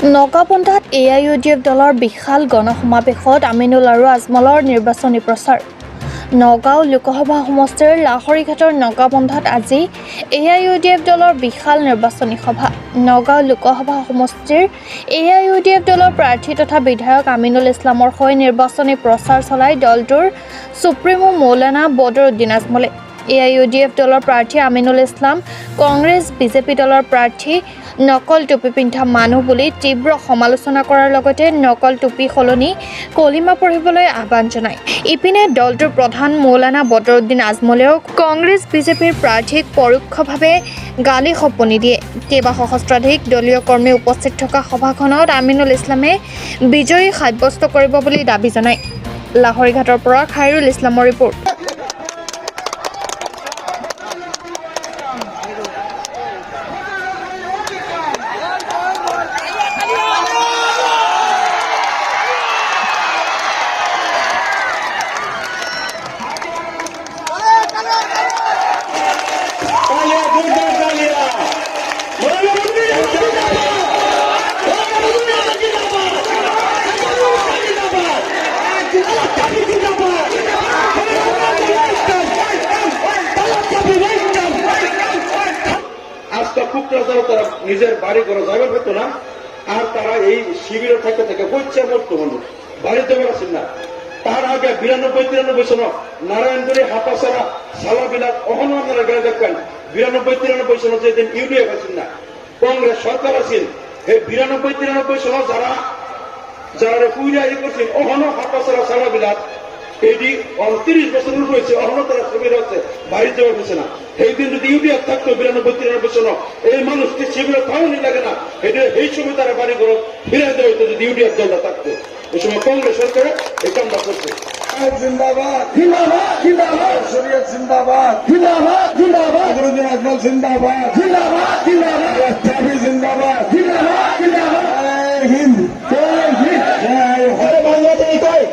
নগাপন্থাত AIUDF দলৰ বিশাল গণসমাৱেশত আমিনুল আৰু আজমলৰ নিৰ্বাচনী প্ৰচাৰ। নগাঁও লোকসভা সমষ্টিৰ লাহৰীঘাটৰ নগাপন্থাত আজি AIUDF দলৰ বিশাল নিৰ্বাচনী সভা। নগাঁও লোকসভা সমষ্টিৰ AIUDF দলৰ প্ৰাৰ্থী তথা বিধায়ক আমিনুল ইছলামৰ হৈ নিৰ্বাচনী প্ৰচাৰ চলাই দলটোৰ সুপ্ৰিমো মৌলানা বদৰুদ্দিন আজমলে। AIUDF দলৰ প্ৰাৰ্থী আমিনুল ইছলাম কংগ্ৰেছ বিজেপি দলৰ প্ৰাৰ্থী নকল টুপি পিন্ধা মানুহ বুলি তীব্ৰ সমালোচনা কৰাৰ লগতে নকল টুপি সলনি কলিমা পঢ়িবলৈ আহ্বান জনায়। ইপিনে দলটোৰ প্ৰধান মৌলানা বদৰুদ্দিন আজমলেও কংগ্ৰেছ বিজেপিৰ প্ৰাৰ্থীক পৰোক্ষভাৱে গালি সপনি দিয়ে। কেইবা সহস্ৰাধিক দলীয় কৰ্মী উপস্থিত থকা সভাখনত আমিনুল ইছলামে বিজয়ী সাব্যস্ত কৰিব বুলি দাবী জনায়। লাহৰীঘাটৰ পৰা খাইৰুল ইছলামৰ ৰিপৰ্ট। তারা নিজের বাড়ি করে যাবে পেত না, আর তারা এই শিবিরে থেকে থেকে বইছে মরত মানুষ বাড়িতে বেড়াচ্ছেন না। তার আগে 92-93 সন নারায়ণপুরে হাপাসারা সালাবিলাত অহনো আপনারা গেলে দেখবেন 92-93 সন যেদিন ইউডিএফ আছেন না, কংগ্রেস সরকার আছেন, এই 92-93 সন যারা পুইরা করছেন অহনো হাপাসারা সালাবিলাত এটি 29 বছর রয়েছে, অহনো তারা শিবির হচ্ছে বাড়িতে উঠেছে না। এই দিন যদি ইউডিএফ থাকতো 92-93 সন এই মানুষটি শিবিরে থাউনি লাগে না, এটা এই সময় তারা বাড়ি ঘর ফিরে দেওয়া হইতো যদি ইউডিএফ দলটা থাকতো। এই সময় কংগ্রেস সরকারে এই কামটা করছে। জিন্দাবাদ জিন্দাবাদ জিন্দাবাদ, শরীয়ত জিন্দাবাদ জিন্দাবাদ জিন্দাবাদ, বদরুদ্দিন আজমল জিন্দাবাদ জিন্দাবাদ জিন্দাবাদ, চাবি জিন্দাবাদ জিন্দাবাদ জিন্দাবাদ, হিন্দ বাংলাদেশ কয়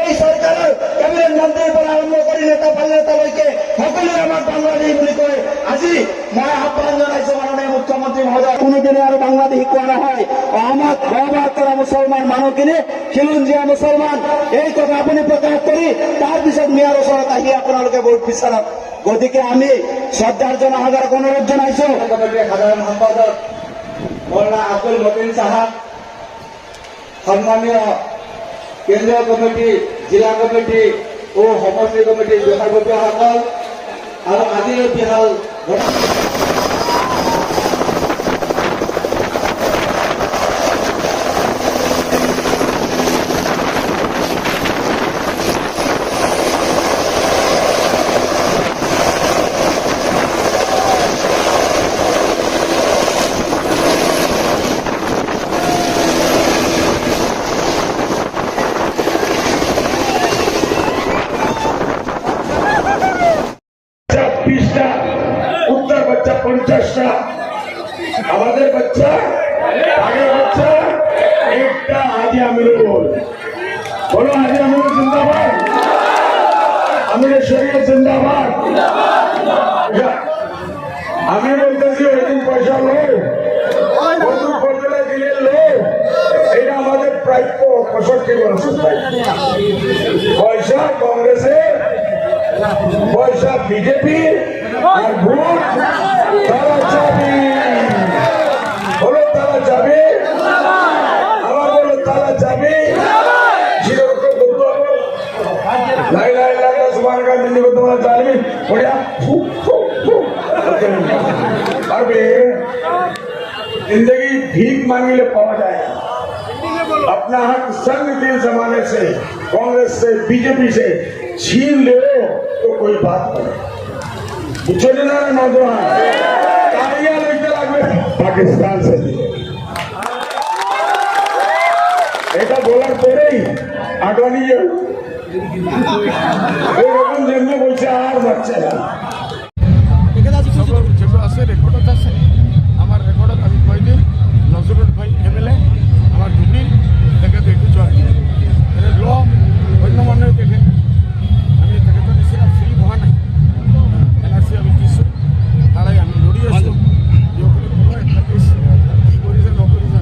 এই সরকারের ক্যাবিনেট মন্ত্রীর পৰা আৰম্ভ কৰি নেতা পাল্লালৈকে সকলোৱে আমাৰ বাংলাদেশ বুলি কয়। আজি মই আহ্বান জনাইছো মাননীয় মুখ্যমন্ত্ৰী মহোদয়, কোনোদিনে আৰু বাংলাদেশী কোৱা নহয়। আমাক সহবাস কৰা মুছলমান মানুহখিনি খিলঞ্জীয়া মুছলমান, এই কথা আপুনি প্ৰকাশ কৰি তাৰপিছত মিয়াৰ ওচৰত আহি আপোনালোকে ভোট বিচাৰক। গতিকে আমি শ্ৰদ্ধাৰ জনসাধাৰণক অনুৰোধ জনাইছো, সাধাৰণ সম্পাদক মৌলানা আব্দুল মতিন চাহাব, সন্মানীয় কেন্দ্ৰীয় কমিটি, জিলা কমিটি ও সমষ্টি কমিটিৰ বিষয়ববীয়াসকল আৰু আজিৰ বিহাল উত্তর বাচ্চা 50টা, আমাদের বাচ্চা আগের বাচ্চা একটা। হাজি আমিরুল বলো, হাজি আমিরুল জিন্দাবাদ, আমিরের শরীয়ত জিন্দাবাদ। আমি বলতেছি ওইদিন পয়সা লো দিলে লো, এটা আমাদের প্রাপ্য 65%। পয়সা কংগ্রেসের, পয়সা বিজেপি, আর ভোট তারা যাবে। বলো তারা যাবে, আবার বলো তারা যাবে। जिंदगी भीख मांगने पावा जाए। अपना हक संग के जमाने से कांग्रेस से बीजेपी से छीन ले तो कोई बात नहीं। बुझे ना नौजवान तालियां लेके লাগবে পাকিস্তান से এটা বলার পরেই আগামী এরকম জন্য বলছে আর যাচ্ছে না। আছে রেকর্ডত আছে, আমার রেকর্ডত আমি কই দিম নজরুল ভাই এমএলএ আমার ধুবড়ি দেখে দেখি যোৱা ল অন্য মানুহে দেখে, আমি তেখেতৰ নিচিনা ফ্ৰী হোৱা নাই। এনআৰচি আমি দিছোঁ, তাৰাই আমি লৰি আছোঁ। কি কৰিছে নকৰিছে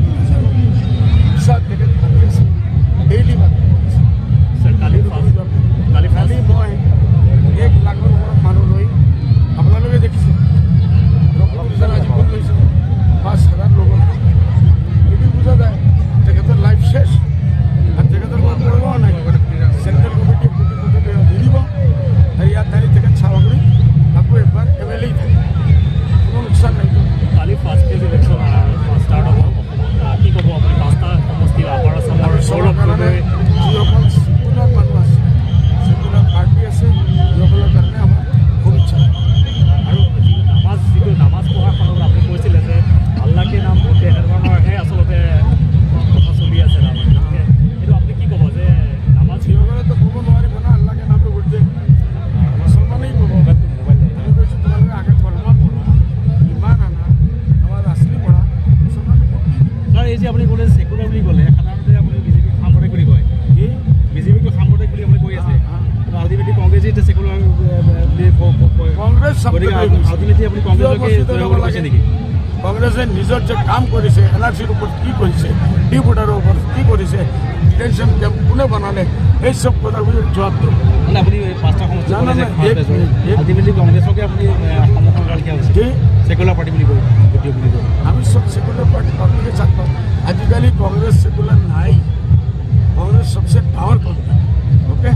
গতিকে আল্টিমেটলি আপুনি কংগ্ৰেছকে জয় কৰিব কৈছে নেকি? কংগ্ৰেছে নিজৰ যে কাম কৰিছে, NRCৰ ওপৰত কি কৰিছে, ডি ভোটাৰৰ ওপৰত কি কৰিছে, ডিটেনশ্যন কেম্প কোনে বনালে, এই চব কথাৰ ভিতৰত জবাব দিব। মানে আপুনি এই পাঁচটা সমষ্টি না, না, না, আল্টিমেটলি কংগ্ৰেছকে আপুনি সমৰ্থন কৰালগীয়া হৈছে, ছেকুলাৰ পাৰ্টি বুলি কয়, ভিডিঅ' বুলি কয়। আমি সব সেকুলার পার্টি পাবলিকে চাকব। আজিকালি কংগ্রেস সেকুলার নাই, কংগ্রেস সবচেয়ে পাওয়ার পার্টি। ওকে।